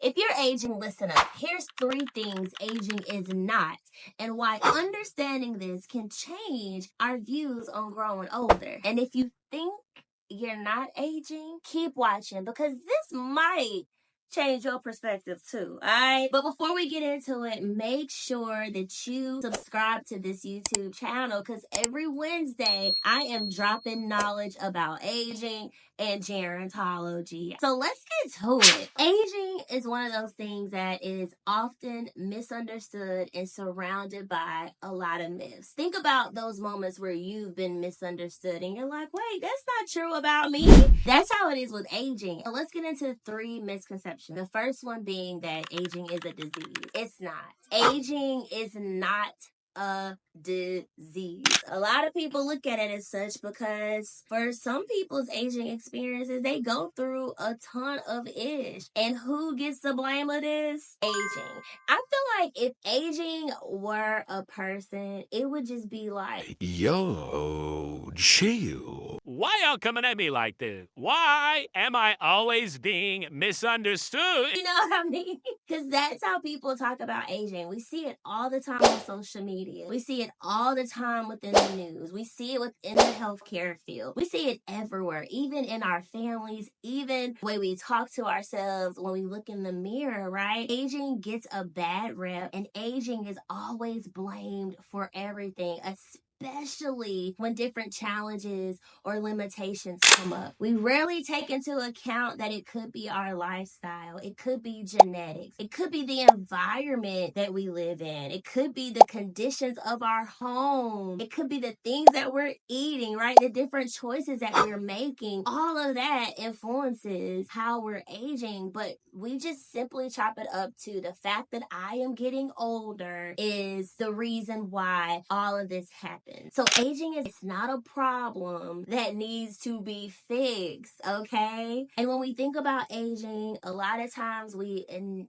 If you're aging, listen up. Here's 3 things aging is not, and why understanding this can change our views on growing older. And if you think you're not aging, keep watching because this might change your perspective too. Alright? But before we get into it, make sure that you subscribe to this YouTube channel because every Wednesday I am dropping knowledge about aging and gerontology. So let's get to it. Aging is one of those things that is often misunderstood and surrounded by a lot of myths. Think about those moments where you've been misunderstood and you're like, wait, that's not true about me. That's how it is with aging. So let's get into 3 misconceptions. The first one being that aging is a disease. It's not. Aging is not a disease. A lot of people look at it as such because for some people's aging experiences, they go through a ton of ish. And who gets the blame of this? Aging. I feel like if aging were a person, it would just be like, yo, chill. Why y'all coming at me like this? Why am I always being misunderstood? You know what I mean? Because that's how people talk about aging. We see it all the time on social media. We see it all the time within the news. We see it within the healthcare field. We see it everywhere, even in our families, even the way we talk to ourselves when we look in the mirror, right? Aging gets a bad rep, and aging is always blamed for everything, especially when different challenges or limitations come up. We rarely take into account that it could be our lifestyle, it could be genetics, it could be the environment that we live in, it could be the conditions of our home, it could be the things that we're eating, right? The different choices that we're making. All of that influences how we're aging, but we just simply chop it up to the fact that I am getting older is the reason why all of this happens. So aging is not a problem that needs to be fixed, okay? And when we think about aging, a lot of times we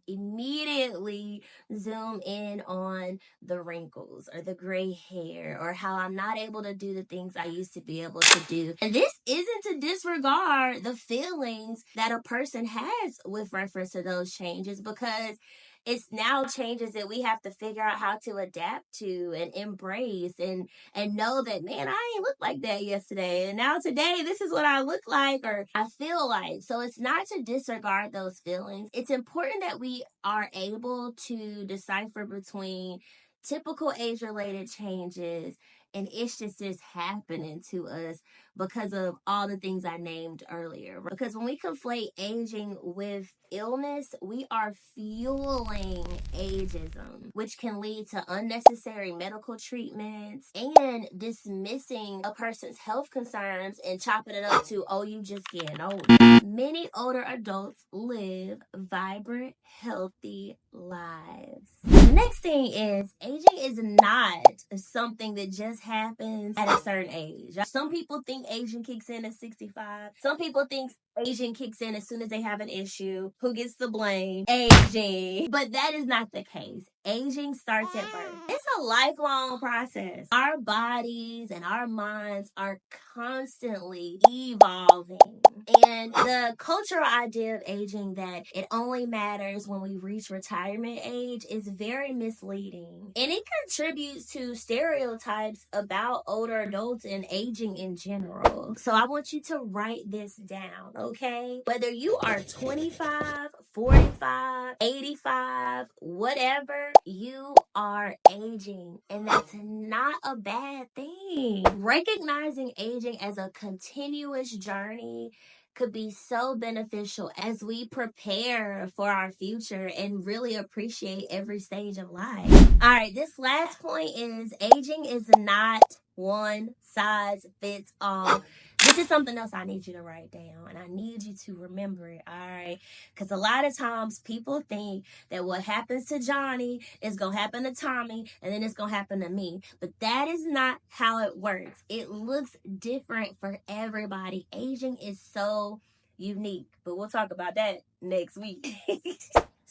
immediately zoom in on the wrinkles or the gray hair or how I'm not able to do the things I used to be able to do. And this isn't to disregard the feelings that a person has with reference to those changes, because it's now changes that we have to figure out how to adapt to and embrace and know that, man, I ain't look like that yesterday, and now today this is what I look like or I feel like. So it's not to disregard those feelings. It's important that we are able to decipher between typical age-related changes and it's just happening to us because of all the things I named earlier. Because when we conflate aging with illness, we are fueling ageism, which can lead to unnecessary medical treatments and dismissing a person's health concerns and chopping it up to, oh, you just getting older. Many older adults live vibrant, healthy lives. The next thing is aging is not something that just happens at a certain age. Some people think aging kicks in at 65. Some people think aging kicks in as soon as they have an issue. Who gets the blame? Aging. But that is not the case. Aging starts at birth. It's a lifelong process. Our bodies and our minds are constantly evolving. And the cultural idea of aging that it only matters when we reach retirement age is very misleading. And it contributes to stereotypes about older adults and aging in general. So I want you to write this down, okay? Whether you are 25, 45, 85, whatever, you are aging. And that's not a bad thing. Recognizing aging as a continuous journey could be so beneficial as we prepare for our future and really appreciate every stage of life. All right, this last point is aging is not one size fits all. This is something else I need you to write down, and I need you to remember it, all right? Because a lot of times people think that what happens to Johnny is going to happen to Tommy, and then it's going to happen to me. But that is not how it works. It looks different for everybody. Aging is so unique, but we'll talk about that next week.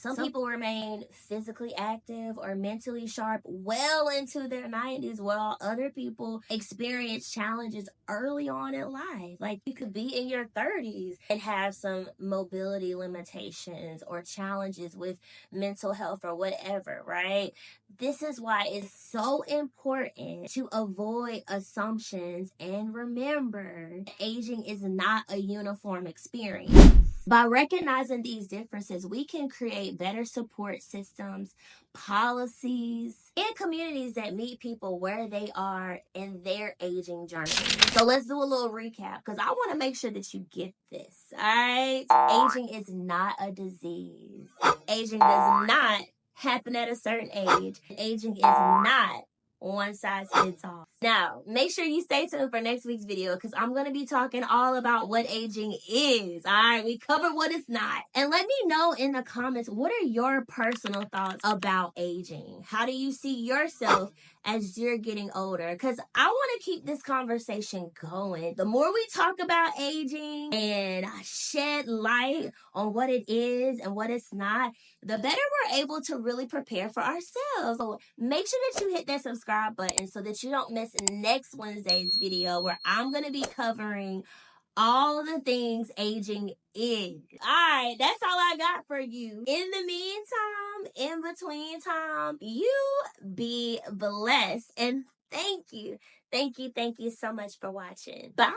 Some people remain physically active or mentally sharp well into their 90s, while other people experience challenges early on in life. Like, you could be in your 30s and have some mobility limitations or challenges with mental health or whatever, right? This is why it's so important to avoid assumptions and remember, aging is not a uniform experience. By recognizing these differences, we can create better support systems, policies, and communities that meet people where they are in their aging journey. So let's do a little recap because I want to make sure that you get this, all right? Aging is not a disease. Aging does not happen at a certain age. Aging is not one size fits all. Now, make sure you stay tuned for next week's video because I'm going to be talking all about what aging is. All right, we covered what it's not. And let me know in the comments, what are your personal thoughts about aging? How do you see yourself as you're getting older? Because I want to keep this conversation going. The more we talk about aging and shed light on what it is and what it's not, the better we're able to really prepare for ourselves. So make sure that you hit that subscribe button so that you don't miss next Wednesday's video where I'm going to be covering all the things aging is. All right, that's all I got for you. In the meantime, in between time, you be blessed. And thank you so much for watching. Bye.